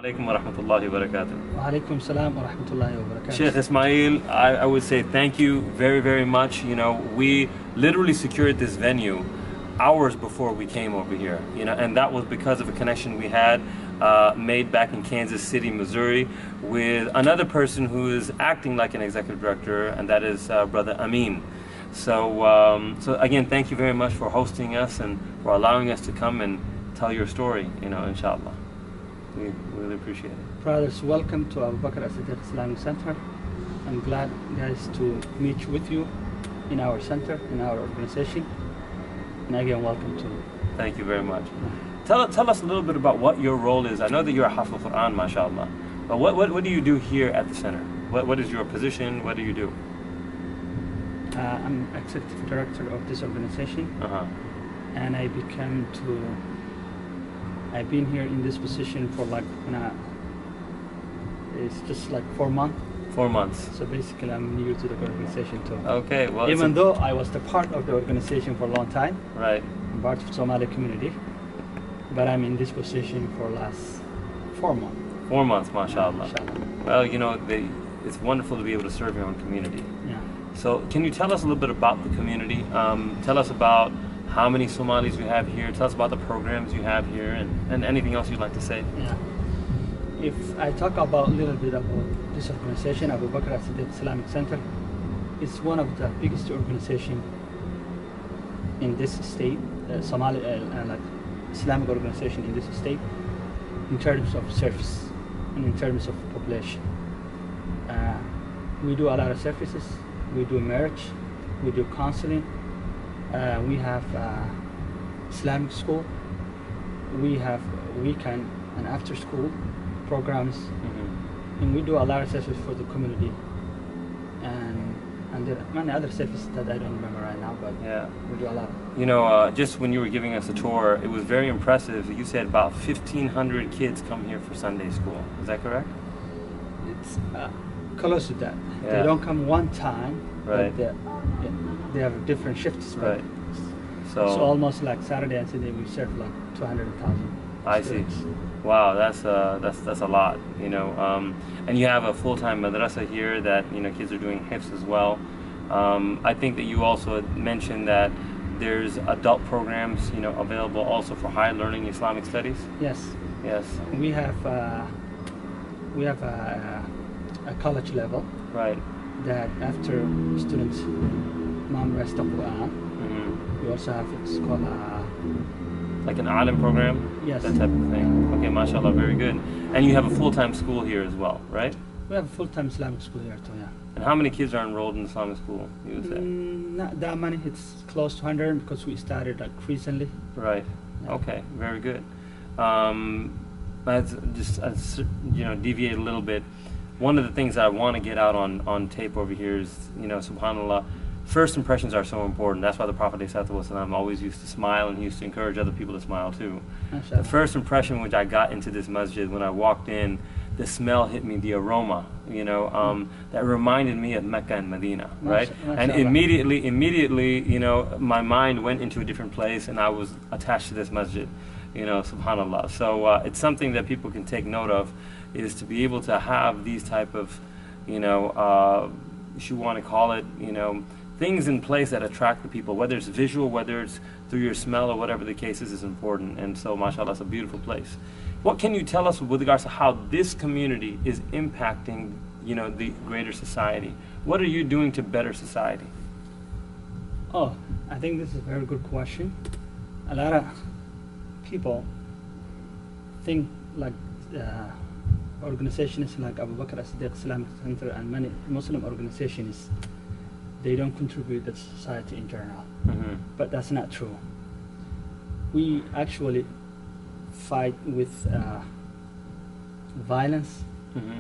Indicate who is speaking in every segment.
Speaker 1: Alaikum wa rahmatullahi wa barakatuh.
Speaker 2: Wa alaikum salam wa rahmatullahi wa barakatuh.
Speaker 1: Sheikh Ismail, I would say thank you very, very much. You know, we literally secured this venue hours before we came over here, you know, and that was because of a connection we had made back in Kansas City, Missouri, with another person who is acting like an executive director, and that is Brother Amin. So again, thank you very much for hosting us and for allowing us to come and tell your story, you know, inshallah. We really appreciate it.
Speaker 2: Brothers, welcome to Abu Bakr As-Siddiq Islamic Center. I'm glad, guys, to meet with you in our center, in our organization. And again, welcome to.
Speaker 1: Thank you very much. Tell us a little bit about what your role is. I know that you're a Hafiz Quran, mashallah. But what do you do here at the center? What is your position? What do you do?
Speaker 2: I'm executive director of this organization. And I've been here in this position for like, it's just like 4 months.
Speaker 1: 4 months.
Speaker 2: So basically I'm new to the organization too.
Speaker 1: Okay, well,
Speaker 2: even though I was the part of the organization for a long time.
Speaker 1: Right.
Speaker 2: I'm part of the Somali community. But I'm in this position for last 4 months.
Speaker 1: 4 months, mashallah.
Speaker 2: Mashallah.
Speaker 1: Well, you know, it's wonderful to be able to serve your own community.
Speaker 2: Yeah.
Speaker 1: So can you tell us a little bit about the community? Tell us about how many Somalis you have here. Tell us about the programs you have here and anything else you'd like to say.
Speaker 2: Yeah. If I talk about a little bit about this organization, Abu Bakr As-Siddiq Islamic Center, it's one of the biggest organizations in this state, Somali like Islamic organization in this state, in terms of service and in terms of population. We do a lot of services. We do marriage, we do counseling, we have Islamic school, we have weekend and after school programs, and we do a lot of services for the community, and there are many other services that I don't remember right now, but yeah, we do a lot.
Speaker 1: You know, just when you were giving us a tour, it was very impressive. You said about 1,500 kids come here for Sunday school. Is that correct?
Speaker 2: It's close to that.
Speaker 1: Yeah.
Speaker 2: They don't come one time,
Speaker 1: right?
Speaker 2: But they have different shifts.
Speaker 1: Right.
Speaker 2: So almost like Saturday and Sunday we serve like 200,000.
Speaker 1: I see. Wow, that's a lot, you know. And you have a full-time madrasa here that, you know, kids are doing hifz as well. I think that you also mentioned that there's adult programs, you know, available also for higher learning Islamic studies.
Speaker 2: Yes.
Speaker 1: Yes.
Speaker 2: We have a college level.
Speaker 1: Right.
Speaker 2: That after students memorize the Quran, we also have it's called
Speaker 1: like an alim program.
Speaker 2: Yes.
Speaker 1: That type of thing. Okay, mashallah, very good. And you have a full-time school here as well, right?
Speaker 2: We have a full-time Islamic school here too. Yeah.
Speaker 1: And how many kids are enrolled in Islamic school? You would say?
Speaker 2: Not that many. It's close to 100 because we started like recently.
Speaker 1: Right. Yeah. Okay. Very good. Let's just you know, deviate a little bit. One of the things I want to get out on tape over here is, you know, subhanAllah, first impressions are so important. That's why the Prophet ﷺ always used to smile, and he used to encourage other people to smile too. The first impression which I got into this masjid, when I walked in, the smell hit me, the aroma, you know, that reminded me of Mecca and Medina, right? And immediately, you know, my mind went into a different place, and I was attached to this masjid, you know, subhanAllah. So it's something that people can take note of, is to be able to have these type of, you know, if you want to call it, you know, things in place that attract the people, whether it's visual, whether it's through your smell, or whatever the case is important. And so, mashallah, it's a beautiful place. What can you tell us with regards to how this community is impacting, you know, the greater society? What are you doing to better society?
Speaker 2: Oh, I think this is a very good question. A lot of people think like organizations like Abu Bakr As-Siddiq Islamic Center and many Muslim organizations, they don't contribute to society in general. But that's not true. We actually fight with violence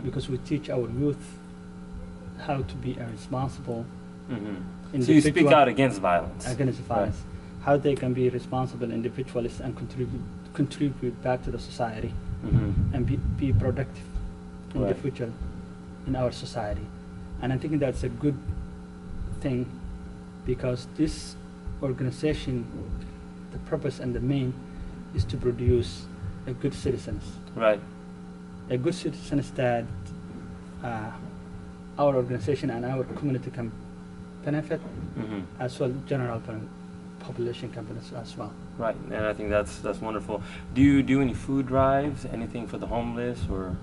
Speaker 2: because we teach our youth how to be a responsible individual.
Speaker 1: So you speak out against violence.
Speaker 2: Against violence. Right. How they can be responsible individualists and contribute back to the society and be productive in the future in our society. And I think that's a good thing, because this organization, the purpose and the main is to produce a good citizens.
Speaker 1: Right.
Speaker 2: a good citizens that our organization and our community can benefit, as well general population can benefit as well.
Speaker 1: Right, and I think that's wonderful. Do you do any food drives, anything for the homeless, or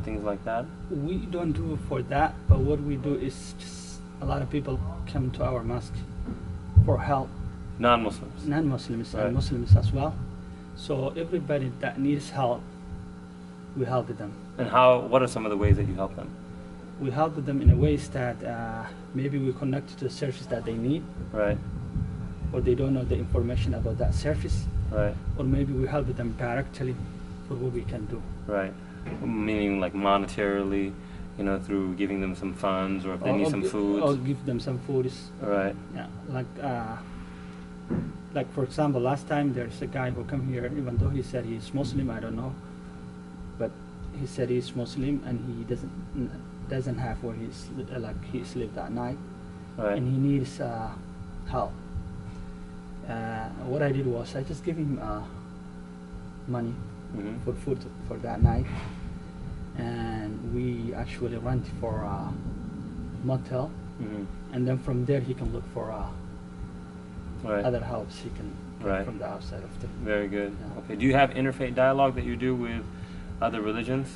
Speaker 1: things like that?
Speaker 2: We don't do for that, but what we do is just a lot of people come to our mosque for help.
Speaker 1: Non-Muslims.
Speaker 2: Non-Muslims
Speaker 1: Right.
Speaker 2: and Muslims as well. So everybody that needs help, we help them.
Speaker 1: And what are some of the ways that you help them?
Speaker 2: We help them in a ways that maybe we connect to the service that they need,
Speaker 1: Right,
Speaker 2: or they don't know the information about that service,
Speaker 1: right,
Speaker 2: or maybe we help them directly for what we can do.
Speaker 1: right. Meaning like monetarily, through giving them some funds, or if they need some food.
Speaker 2: Or give them some foods.
Speaker 1: Right,
Speaker 2: Yeah, like for example, last time there's a guy who come here, even though he said he's Muslim, I don't know, but he said he's Muslim and he doesn't have where he sleep that night,
Speaker 1: right,
Speaker 2: and he needs help. What I did was I just gave him money for food for that night, and we actually rent for a motel, and then from there he can look for
Speaker 1: right.
Speaker 2: other helps he can get
Speaker 1: Right.
Speaker 2: from the outside of the.
Speaker 1: Very good.
Speaker 2: Yeah.
Speaker 1: Okay. Do you have interfaith dialogue that you do with other religions?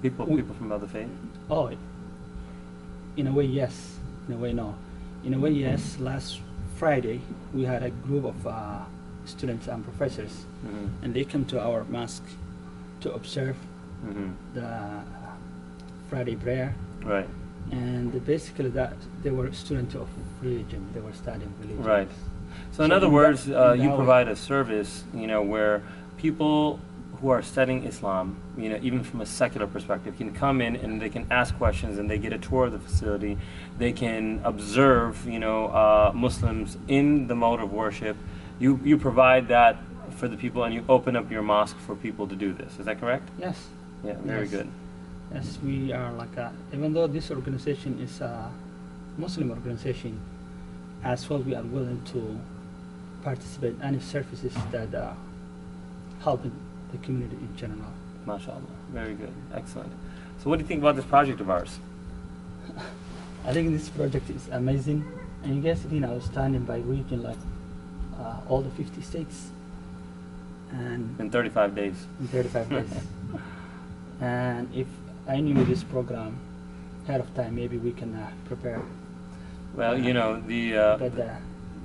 Speaker 1: People from other faith?
Speaker 2: Oh, in a way yes, in a way no. In a way yes. Last Friday we had a group of students and professors, and they come to our mosque to observe the Friday prayer.
Speaker 1: Right.
Speaker 2: And basically that they were students of religion. They were studying religion.
Speaker 1: Right. So in
Speaker 2: So
Speaker 1: other
Speaker 2: in
Speaker 1: words,
Speaker 2: that
Speaker 1: you
Speaker 2: way-
Speaker 1: provide a service, where people who are studying Islam, even from a secular perspective, can come in and they can ask questions and they get a tour of the facility. They can observe, Muslims in the mode of worship. You provide that for the people, and you open up your mosque for people to do this. Is that correct?
Speaker 2: Yes.
Speaker 1: Yeah. Very
Speaker 2: Yes.
Speaker 1: good.
Speaker 2: Yes, we are even though this organization is a Muslim organization, as well we are willing to participate in any services that helping the community in general.
Speaker 1: MashaAllah. Very good. Excellent. So what do you think about this project of ours?
Speaker 2: I think this project is amazing, and you guys seen I was standing by region all the 50 states, and
Speaker 1: In 35 days.
Speaker 2: in 35 days. And if I knew this program ahead of time, maybe we can prepare.
Speaker 1: Well,
Speaker 2: But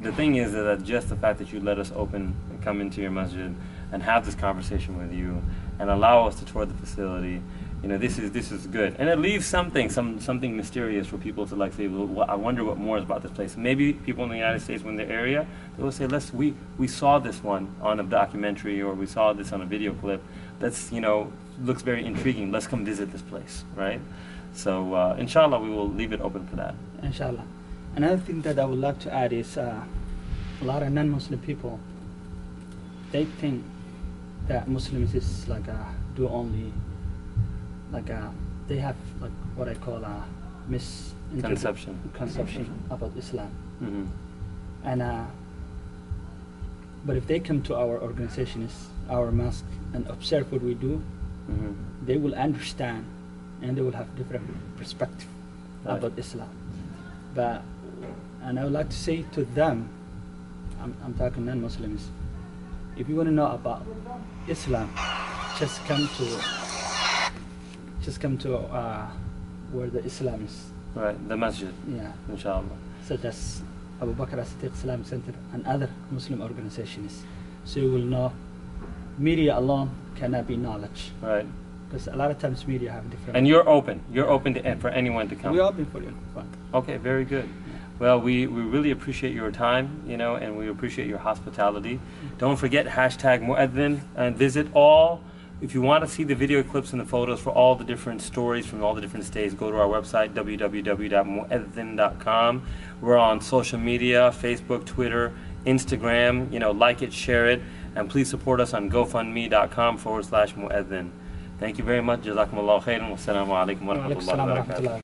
Speaker 1: the thing is that just the fact that you let us open and come into your masjid and have this conversation with you and allow us to tour the facility, this is good. And it leaves something mysterious for people to say, well, I wonder what more is about this place. Maybe people in the United States, when they're area, they will say, we saw this one on a documentary, or we saw this on a video clip. That's, looks very intriguing. Let's come visit this place, right? So, inshallah, we will leave it open for that.
Speaker 2: inshallah. Another thing that I would like to add is a lot of non-Muslim people, they think that Muslims is do only they have what I call a conception about Islam. And but if they come to our organization, our mosque, and observe what we do, they will understand, and they will have different perspective
Speaker 1: Right.
Speaker 2: about Islam. And I would like to say to them, I'm talking non-Muslims, if you want to know about Islam, just come to where the Islam is.
Speaker 1: Right, the masjid,
Speaker 2: Yeah,
Speaker 1: inshallah.
Speaker 2: such as Abu Bakr as-Siddiq Islamic Center and other Muslim organizations. So you will know media alone cannot be knowledge,
Speaker 1: Right.
Speaker 2: because a lot of times media have different.
Speaker 1: And you're open for anyone to come.
Speaker 2: We're open for you. Fine.
Speaker 1: Okay, very good. Well, we really appreciate your time, and we appreciate your hospitality. Don't forget #Mu'adhin, and visit all. If you want to see the video clips and the photos for all the different stories from all the different states, go to our website, www.mu'adhin.com. We're on social media, Facebook, Twitter, Instagram. Like it, share it, and please support us on GoFundMe.com/Mu'adhin. Thank you very much. Jazakumullahu khairan. Wassalamu alaikum wa
Speaker 2: Wa alaikum
Speaker 1: rahmatullahi
Speaker 2: salam
Speaker 1: wa
Speaker 2: wa
Speaker 1: barakatuh.
Speaker 2: rahmatullahi.